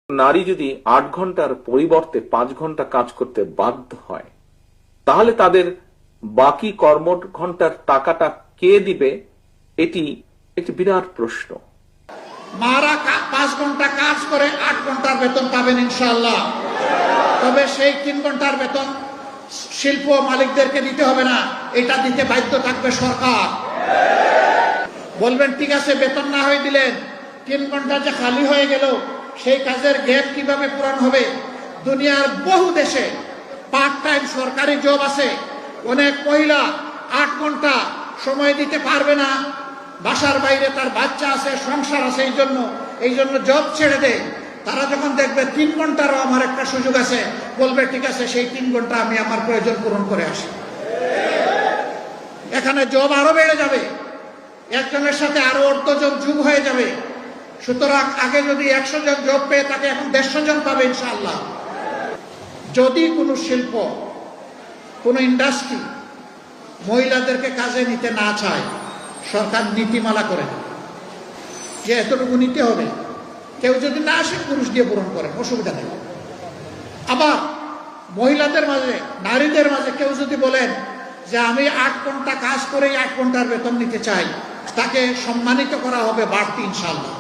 নারী যদি ৮ ঘন্টার পরিবর্তে ৫ ঘন্টা কাজ করতে বাধ্য হয়, তাহলে তাদের বাকি কর্ম ঘন্টার টাকাটা কে দিবে? এটি একটি বিরাট প্রশ্ন। মারা ৫ ঘন্টা কাজ করে ৮ ঘন্টার বেতন পাবেন ইনশাআল্লাহ। তবে সেই ৩ ঘন্টার বেতন শিল্প মালিকদেরকে দিতে হবে না, এটা দিতে বাধ্য থাকবে সরকার। বলবেন ঠিক আছে, বেতন না হয়ে দিলেন, ৩ ঘন্টা যে খালি হয়ে গেল সেই কাজের গ্যাপ কিভাবে পূরণ হবে? দুনিয়ার বহু দেশে পার্ট টাইম সরকারি জব আছে। অনেক মহিলা ৮ ঘন্টা সময় দিতে পারবে না, বাসার বাইরে তার বাচ্চা আছে, সংসার আছে, এই জন্য জব ছেড়ে দেয়। তারা যখন দেখবে ৩ ঘন্টারও আমার একটা সুযোগ আছে, বলবে ঠিক আছে, সেই ৩ ঘন্টা আমি আমার প্রয়োজন পূরণ করে আসি। এখানে জব আরো বেড়ে যাবে, একজনের সাথে আরো অর্ধজন যুগ হয়ে যাবে। সুতরাং আগে যদি ১০০ জন জব পেয়ে থাকে, এখন ১৫০ জন পাবে ইনশাআল্লাহ। যদি কোনো শিল্প, কোনো ইন্ডাস্ট্রি মহিলাদেরকে কাজে নিতে না চায়, সরকার নীতিমালা করে যে এতটুকু নিতে হবে, কেউ যদি না আসে পুরুষ দিয়ে পূরণ করেন, অসুবিধা নেই। আবার মহিলাদের মাঝে, নারীদের মাঝে কেউ যদি বলেন যে আমি ৮ ঘন্টা কাজ করেই ৮ ঘন্টার বেতন নিতে চাই, তাকে সম্মানিত করা হবে বাড়তি ইনশাআল্লাহ।